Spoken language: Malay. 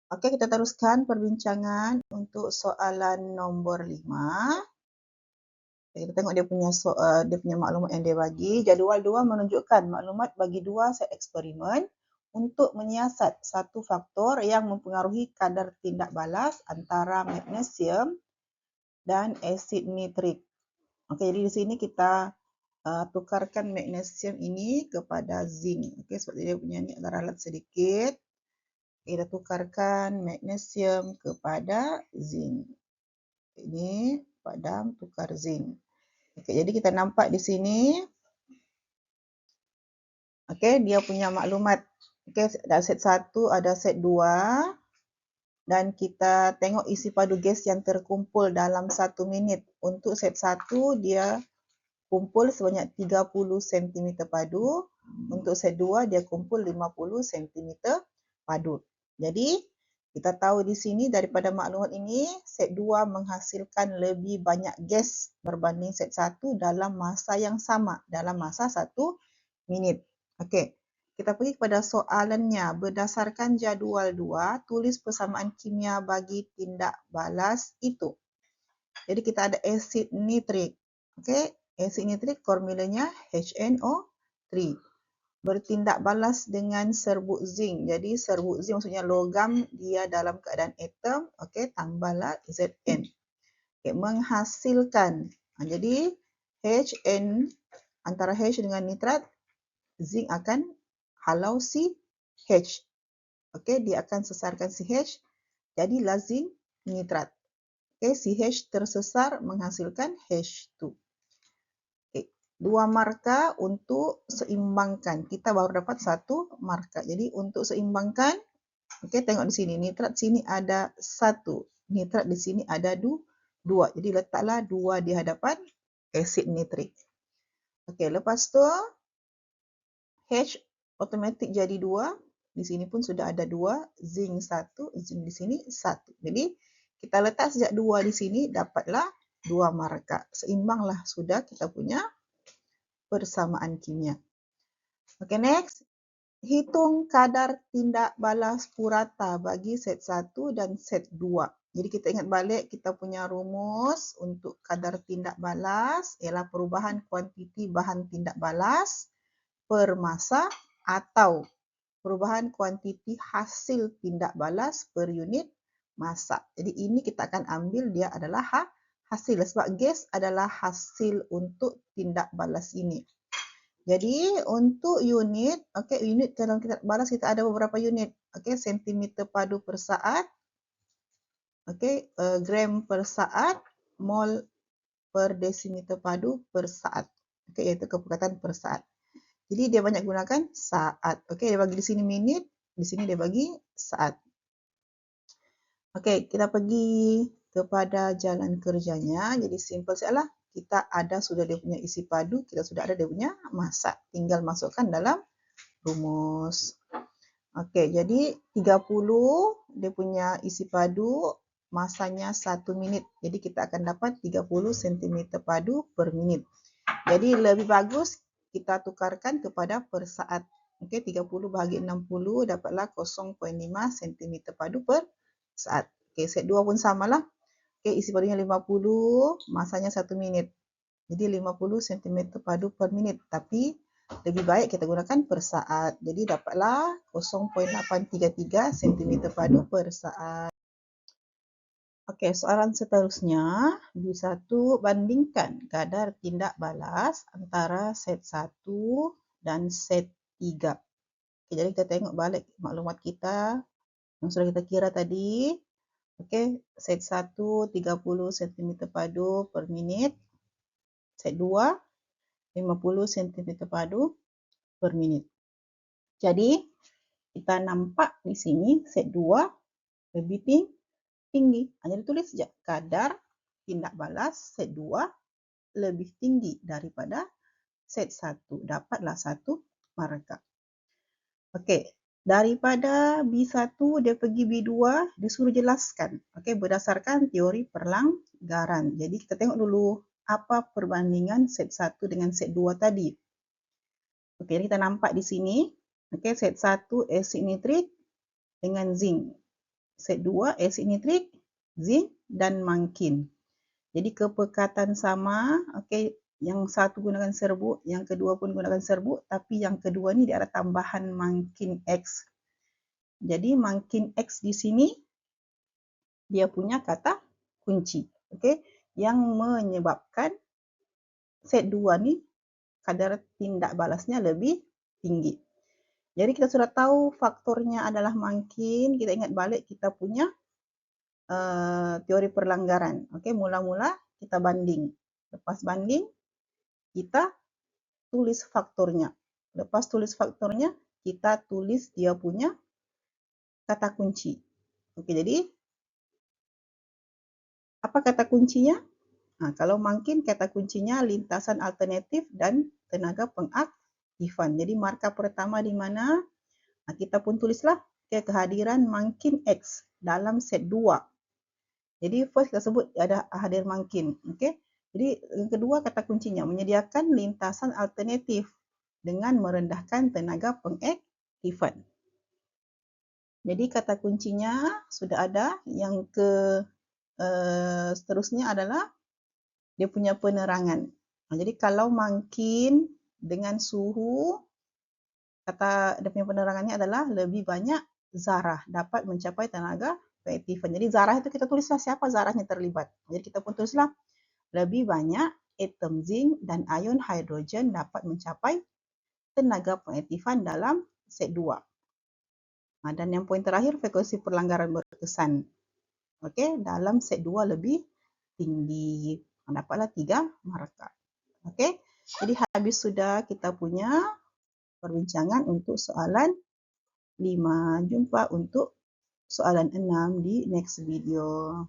Okey, kita teruskan perbincangan untuk soalan nombor 5. Kita tengok dia punya maklumat yang dia bagi. Jadual 2 menunjukkan maklumat bagi 2 set eksperimen untuk menyiasat satu faktor yang mempengaruhi kadar tindak balas antara magnesium dan asid nitrik. Okey, jadi di sini kita tukarkan magnesium ini kepada zinc. Okey, sebab dia punya ni agak ralat sedikit. Kita tukarkan magnesium kepada zinc. Ini padam tukar zinc. Okey, jadi kita nampak di sini. Okey, dia punya maklumat. Okey, ada set 1, ada set 2. Dan kita tengok isi padu gas yang terkumpul dalam 1 minit. Untuk set 1, dia kumpul sebanyak 30 cm padu. Untuk set 2, dia kumpul 50 cm padu. Jadi, kita tahu di sini daripada maklumat ini, set 2 menghasilkan lebih banyak gas berbanding set 1 dalam masa yang sama, dalam masa 1 minit. Okey, kita pergi kepada soalannya. Berdasarkan jadual 2, tulis persamaan kimia bagi tindak balas itu. Jadi kita ada asid nitrik. Okey, asid nitrik formulanya HNO3. Bertindak balas dengan serbuk zinc. Jadi serbuk zinc maksudnya logam, dia dalam keadaan atom. Okey, tambahlah Zn. Okey, menghasilkan. Jadi HN antara H dengan nitrat, zinc akan halau CH. Okey, dia akan sesarkan CH. Jadilah zinc nitrat. Okey, CH tersesar menghasilkan H2. Dua markah untuk seimbangkan. Kita baru dapat satu markah. Jadi untuk seimbangkan, okey, tengok di sini. Nitrat sini ada 1. Nitrat di sini ada 2. Jadi letaklah 2 di hadapan asid nitrik. Okey, lepas tu H automatik jadi 2. Di sini pun sudah ada 2. Zinc 1. Zinc di sini 1. Jadi kita letak sejak 2 di sini, dapatlah 2 markah. Seimbanglah sudah kita punya persamaan kimia. Okey, next. Hitung kadar tindak balas purata bagi set 1 dan set 2. Jadi kita ingat balik kita punya rumus untuk kadar tindak balas ialah perubahan kuantiti bahan tindak balas per masa atau perubahan kuantiti hasil tindak balas per unit masa. Jadi ini kita akan ambil dia adalah hasil sebab gas adalah hasil untuk tindak balas ini. Jadi untuk unit, okey, unit dalam tindak balas kita ada beberapa unit. Okey, sentimeter padu per saat. Okey, gram per saat, mol per desimeter padu per saat. Okey, iaitu keperkatan per saat. Jadi dia banyak gunakan saat. Okey, dia bagi di sini minit, di sini dia bagi saat. Okey, kita pergi kepada jalan kerjanya. Jadi simple sajalah. Kita ada sudah dia punya isi padu, kita sudah ada dia punya masa. Tinggal masukkan dalam rumus. Okey, jadi 30 dia punya isi padu, masanya 1 minit. Jadi kita akan dapat 30 cm padu per minit. Jadi lebih bagus kita tukarkan kepada per saat. Okey, 30 bahagi 60 dapatlah 0.5 cm padu per saat. Okey, set 2 pun samalah. Okey, isi padunya 50, masanya 1 minit. Jadi 50 cm padu per minit. Tapi lebih baik kita gunakan per saat. Jadi dapatlah 0.833 cm padu per saat. Okey, soalan seterusnya. B1, bandingkan kadar tindak balas antara set 1 dan set 3. Okey, jadi kita tengok balik maklumat kita yang sudah kita kira tadi. Okey, set 1 30 cm padu per minit. Set 2 50 cm padu per minit. Jadi kita nampak di sini set 2 lebih tinggi. Hanya ditulis saja kadar tindak balas set 2 lebih tinggi daripada set 1. Dapatlah 1 markah. Okey, daripada B1 dia pergi B2, disuruh jelaskan. Okey, berdasarkan teori perlanggaran. Jadi kita tengok dulu apa perbandingan set 1 dengan set 2 tadi. Okey, kita nampak di sini. Okey, set 1 asid nitrik dengan zinc. set 2 asid nitrik, zinc dan mangkin. Jadi kepekatan sama, okey, yang satu gunakan serbuk, yang kedua pun gunakan serbuk, tapi yang kedua ni dia ada tambahan mangkin X. Jadi mangkin X di sini dia punya kata kunci, okey, yang menyebabkan set 2 ni kadar tindak balasnya lebih tinggi. Jadi kita sudah tahu faktornya adalah mangkin, kita ingat balik kita punya teori perlanggaran. Okey, mula-mula kita banding. Lepas banding, kita tulis faktornya. Lepas tulis faktornya, kita tulis dia punya kata kunci. Okey, jadi apa kata kuncinya? Kalau mangkin kata kuncinya lintasan alternatif dan tenaga pengaktifan. Jadi markah pertama di mana? Kita pun tulislah kehadiran mangkin X dalam set 2. Jadi first kita sebut ada hadir mangkin. Okay? Jadi yang kedua kata kuncinya menyediakan lintasan alternatif dengan merendahkan tenaga pengaktifan. Jadi kata kuncinya sudah ada. Yang seterusnya adalah dia punya penerangan. Jadi kalau mangkin dengan suhu, kata dia punya penerangannya adalah lebih banyak zarah dapat mencapai tenaga pengaktifan. Jadi zarah itu kita tulislah siapa zarahnya terlibat. Jadi kita pun tulislah lebih banyak atom zinc dan ion hidrogen dapat mencapai tenaga pengaktifan dalam set 2. Dan yang poin terakhir frekuensi perlanggaran berkesan. Okey, dalam set 2 lebih tinggi. Dapatlah 3 markah. Okey. Jadi habis sudah kita punya perbincangan untuk soalan 5. Jumpa untuk soalan 6 di next video.